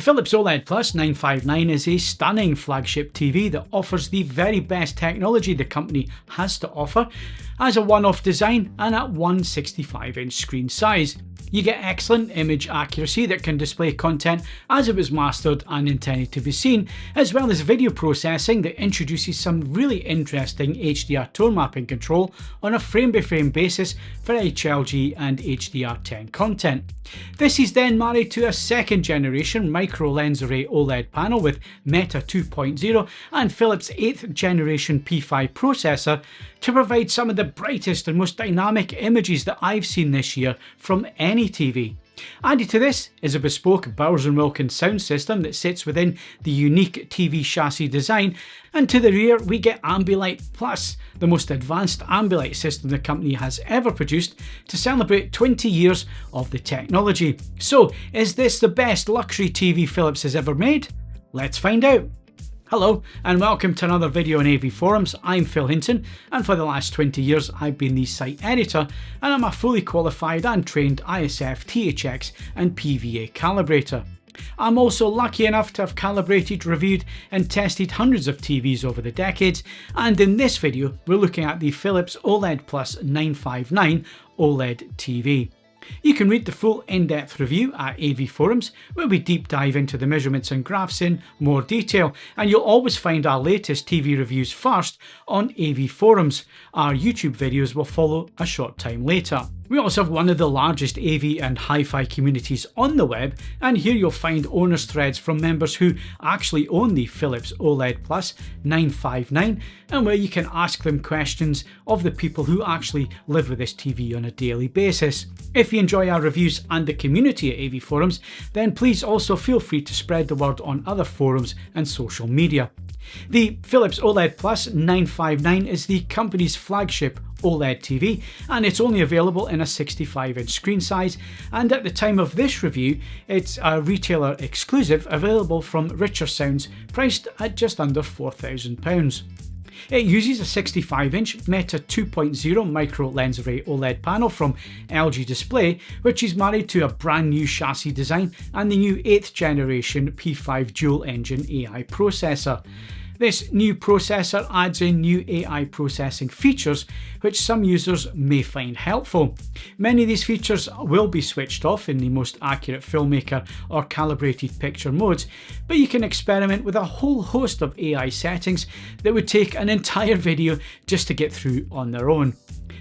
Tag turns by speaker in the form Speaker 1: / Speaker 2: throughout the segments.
Speaker 1: The Philips OLED+959 is a stunning flagship TV that offers the very best technology the company has to offer as a one-off design and at 165-inch screen size. You get excellent image accuracy that can display content as it was mastered and intended to be seen, as well as video processing that introduces some really interesting HDR tone mapping control on a frame-by-frame basis for HLG and HDR10 content. This is then married to a second generation micro lens array OLED panel with Meta 2.0 and Philips 8th generation P5 processor to provide some of the brightest and most dynamic images that I've seen this year from any TV. Added to this is a bespoke Bowers & Wilkins sound system that sits within the unique TV chassis design, and to the rear we get Ambilight Plus, the most advanced Ambilight system the company has ever produced to celebrate 20 years of the technology. So, is this the best luxury TV Philips has ever made? Let's find out. Hello and welcome to another video on AVForums. I'm Phil Hinton, and for the last 20 years I've been the site editor, and I'm a fully qualified and trained ISF, THX and PVA calibrator. I'm also lucky enough to have calibrated, reviewed and tested hundreds of TVs over the decades, and in this video we're looking at the Philips OLED+959 OLED TV. You can read the full in-depth review at AVForums, where we deep dive into the measurements and graphs in more detail, and you'll always find our latest TV reviews first on AVForums. Our YouTube videos will follow a short time later. We also have one of the largest AV and hi-fi communities on the web, and here you'll find owners threads from members who actually own the Philips OLED+959, and where you can ask them questions of the people who actually live with this TV on a daily basis. If you enjoy our reviews and the community at AVForums, then please also feel free to spread the word on other forums and social media. The Philips OLED+959 is the company's flagship OLED TV, and it's only available in a 65-inch screen size, and at the time of this review it's a retailer exclusive available from Richer Sounds, priced at just under £4,000. It uses a 65-inch Meta 2.0 micro lens array OLED panel from LG Display, which is married to a brand new chassis design and the new 8th generation P5 dual engine AI processor. This new processor adds in new AI processing features which some users may find helpful. Many of these features will be switched off in the most accurate filmmaker or calibrated picture modes, but you can experiment with a whole host of AI settings that would take an entire video just to get through on their own.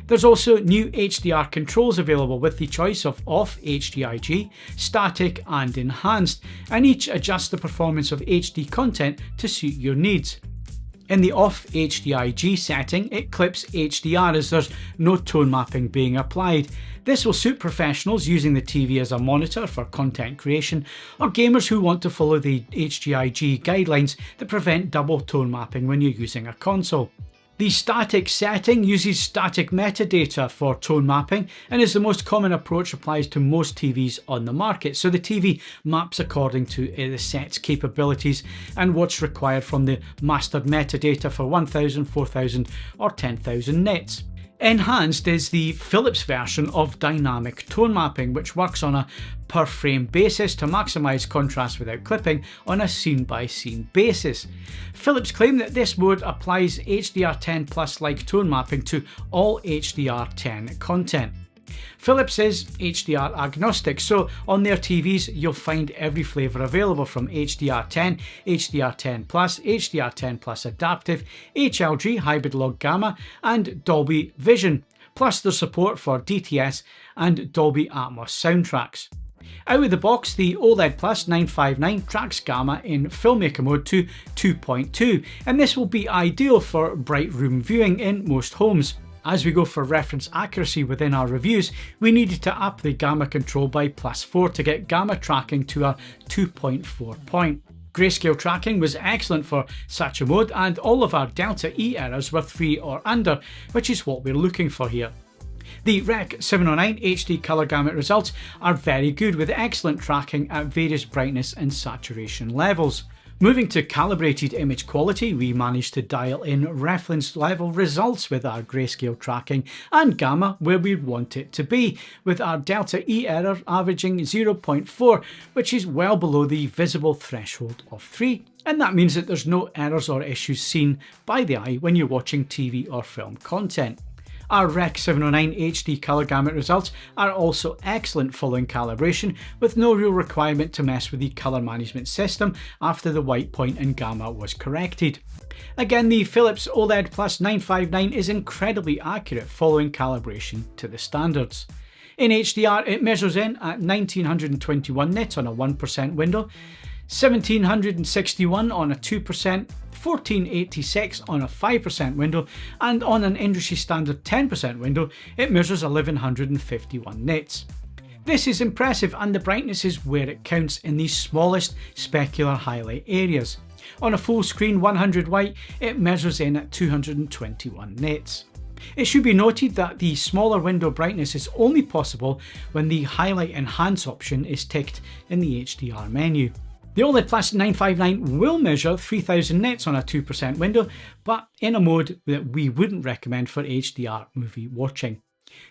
Speaker 1: There's also new HDR controls available with the choice of off HDIG, static and enhanced, and each adjusts the performance of HD content to suit your needs. In the off HDIG setting, it clips HDR as there's no tone mapping being applied. This will suit professionals using the TV as a monitor for content creation, or gamers who want to follow the HDIG guidelines that prevent double tone mapping when you're using a console. The static setting uses static metadata for tone mapping and is the most common approach applies to most TVs on the market, so the TV maps according to the set's capabilities and what's required from the mastered metadata for 1000, 4000 or 10,000 nits. Enhanced is the Philips version of dynamic tone mapping, which works on a per frame basis to maximise contrast without clipping on a scene by scene basis. Philips claim that this mode applies HDR10 Plus like tone mapping to all HDR10 content. Philips is HDR agnostic, so on their TVs you'll find every flavour available from HDR10, HDR10 Plus, HDR10 Plus Adaptive, HLG Hybrid Log Gamma and Dolby Vision, plus their support for DTS and Dolby Atmos soundtracks. Out of the box, the OLED+959 tracks Gamma in Filmmaker mode to 2.2, and this will be ideal for bright room viewing in most homes. As we go for reference accuracy within our reviews, we needed to up the Gamma control by +4 to get Gamma tracking to a 2.4 point. Grayscale tracking was excellent for such a mode, and all of our Delta E errors were 3 or under, which is what we're looking for here. The Rec 709 HD colour gamut results are very good with excellent tracking at various brightness and saturation levels. Moving to calibrated image quality, we managed to dial in reference level results with our grayscale tracking and gamma where we want it to be, with our delta E error averaging 0.4, which is well below the visible threshold of 3, and that means that there's no errors or issues seen by the eye when you're watching TV or film content. Our Rec 709 HD colour gamut results are also excellent following calibration, with no real requirement to mess with the colour management system after the white point and gamma was corrected. Again, the Philips OLED+959 is incredibly accurate following calibration to the standards. In HDR, it measures in at 1921 nits on a 1% window, 1761 on a 2%, 1486 on a 5% window, and on an industry standard 10% window, it measures 1151 nits. This is impressive, and the brightness is where it counts in the smallest specular highlight areas. On a full screen 100 white, it measures in at 221 nits. It should be noted that the smaller window brightness is only possible when the highlight enhance option is ticked in the HDR menu. The OLED+959 will measure 3000 nits on a 2% window, but in a mode that we wouldn't recommend for HDR movie watching.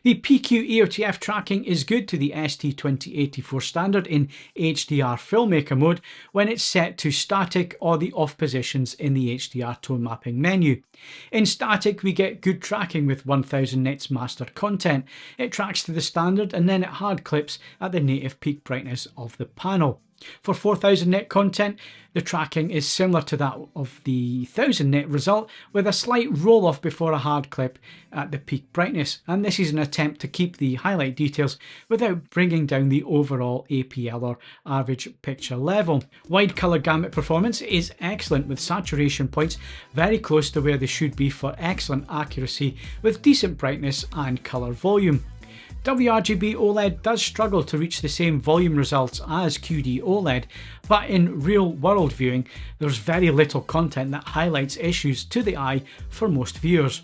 Speaker 1: The PQ EOTF tracking is good to the ST2084 standard in HDR filmmaker mode when it's set to static or the off positions in the HDR tone mapping menu. In static, we get good tracking with 1000 nits master content. It tracks to the standard and then it hard clips at the native peak brightness of the panel. For 4000 nit content, the tracking is similar to that of the 1000 nit result, with a slight roll off before a hard clip at the peak brightness, and this is an attempt to keep the highlight details without bringing down the overall APL or average picture level. Wide colour gamut performance is excellent, with saturation points very close to where they should be for excellent accuracy with decent brightness and colour volume. WRGB OLED does struggle to reach the same volume results as QD OLED, but in real world viewing, there's very little content that highlights issues to the eye for most viewers.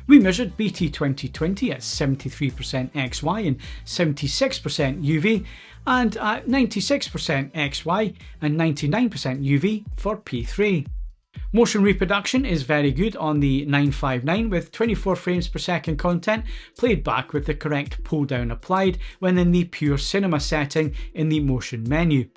Speaker 1: We measured BT 2020 at 73% XY and 76% UV, and at 96% XY and 99% UV for P3. Motion reproduction is very good on the 959 with 24 frames per second content played back with the correct pull down applied when in the pure cinema setting in the motion menu.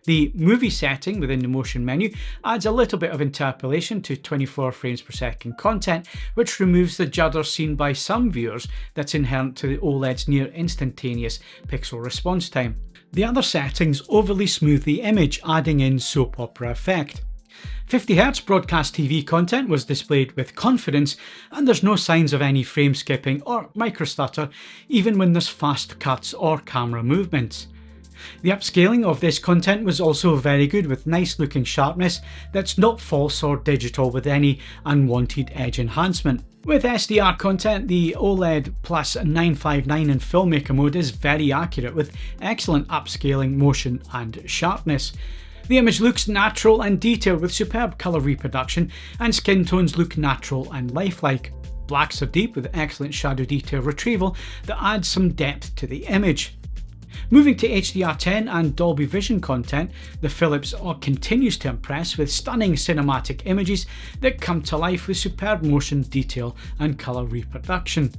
Speaker 1: The movie setting within the motion menu adds a little bit of interpolation to 24 frames per second content, which removes the judder seen by some viewers that's inherent to the OLED's near instantaneous pixel response time. The other settings overly smooth the image, adding in soap opera effect. 50Hz broadcast TV content was displayed with confidence, and there's no signs of any frame skipping or microstutter even when there's fast cuts or camera movements. The upscaling of this content was also very good, with nice looking sharpness that's not false or digital with any unwanted edge enhancement. With SDR content, the OLED+959 in filmmaker mode is very accurate with excellent upscaling, motion and sharpness. The image looks natural and detailed with superb colour reproduction, and skin tones look natural and lifelike. Blacks are deep with excellent shadow detail retrieval that adds some depth to the image. Moving to HDR10 and Dolby Vision content, the Philips continues to impress with stunning cinematic images that come to life with superb motion, detail and colour reproduction.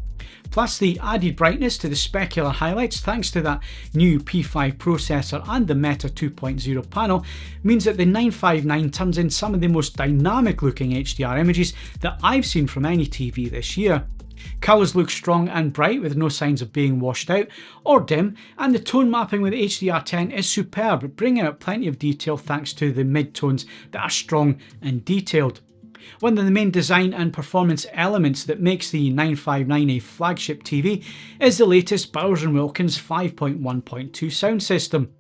Speaker 1: Plus, the added brightness to the specular highlights thanks to that new P5 processor and the Meta 2.0 panel means that the 959 turns in some of the most dynamic looking HDR images that I've seen from any TV this year. Colours look strong and bright with no signs of being washed out or dim, and the tone mapping with HDR10 is superb, bringing out plenty of detail thanks to the mid-tones that are strong and detailed. One of the main design and performance elements that makes the 959 a flagship TV is the latest Bowers & Wilkins 5.1.2 sound system.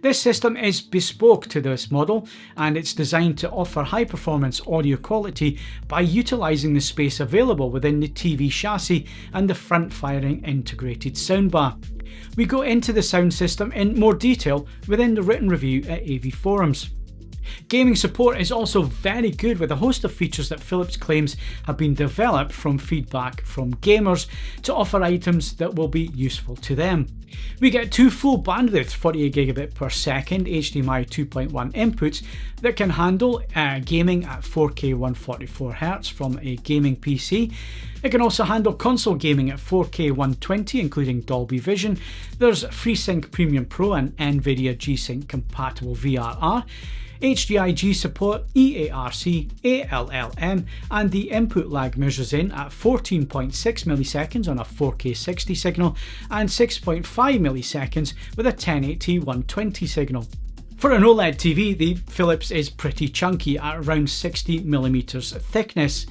Speaker 1: This system is bespoke to this model, and it's designed to offer high performance audio quality by utilising the space available within the TV chassis and the front firing integrated soundbar. We go into the sound system in more detail within the written review at AVForums. Gaming support is also very good, with a host of features that Philips claims have been developed from feedback from gamers to offer items that will be useful to them. We get two full bandwidth 48GB per second HDMI 2.1 inputs that can handle gaming at 4K 144Hz from a gaming PC. It can also handle console gaming at 4K 120 including Dolby Vision. There's FreeSync Premium Pro and NVIDIA G-Sync compatible VRR. HDIG support, EARC, ALLM, and the input lag measures in at 14.6 milliseconds on a 4K 60 signal and 6.5 milliseconds with a 1080 120 signal. For an OLED TV, the Philips is pretty chunky at around 60mm thickness.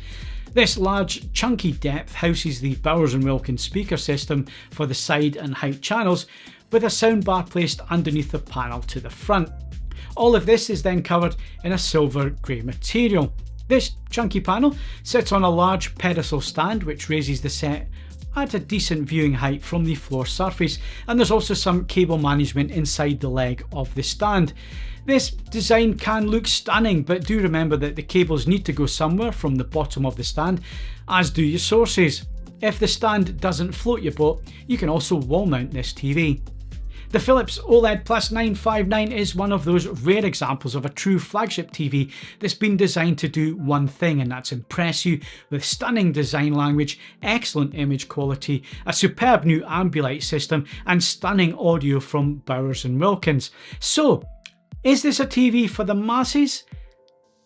Speaker 1: This large chunky depth houses the Bowers & Wilkins speaker system for the side and height channels, with a soundbar placed underneath the panel to the front. All of this is then covered in a silver grey material. This chunky panel sits on a large pedestal stand which raises the set at a decent viewing height from the floor surface, and there's also some cable management inside the leg of the stand. This design can look stunning, but do remember that the cables need to go somewhere from the bottom of the stand, as do your sources. If the stand doesn't float your boat, you can also wall mount this TV. The Philips OLED+959 is one of those rare examples of a true flagship TV that's been designed to do one thing, and that's impress you with stunning design language, excellent image quality, a superb new Ambilight system, and stunning audio from Bowers & Wilkins. So, is this a TV for the masses?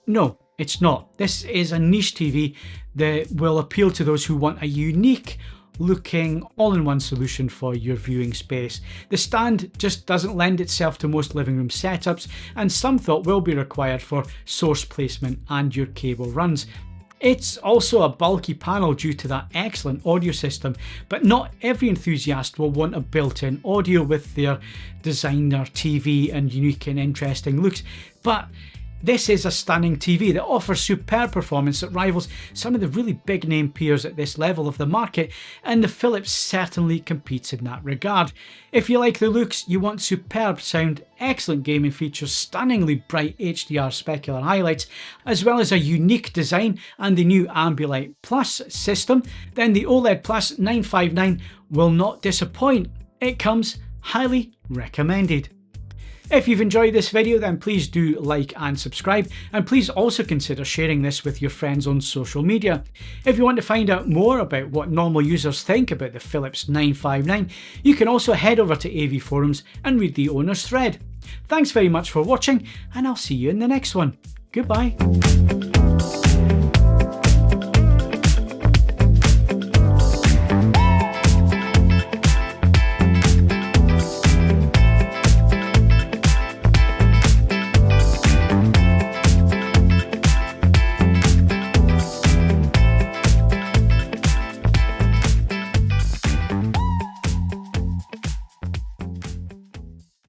Speaker 1: No, it's not. This is a niche TV that will appeal to those who want a unique looking all-in-one solution for your viewing space. The stand just doesn't lend itself to most living room setups, and some thought will be required for source placement and your cable runs. It's also a bulky panel due to that excellent audio system, but not every enthusiast will want a built-in audio with their designer TV and unique and interesting looks. But this is a stunning TV that offers superb performance that rivals some of the really big name peers at this level of the market, and the Philips certainly competes in that regard. If you like the looks, you want superb sound, excellent gaming features, stunningly bright HDR specular highlights, as well as a unique design and the new Ambilight Plus system, then the OLED+959 will not disappoint. It comes highly recommended. If you've enjoyed this video, then please do like and subscribe, and please also consider sharing this with your friends on social media. If you want to find out more about what normal users think about the Philips 959, you can also head over to AVForums and read the owner's thread. Thanks very much for watching, and I'll see you in the next one. Goodbye.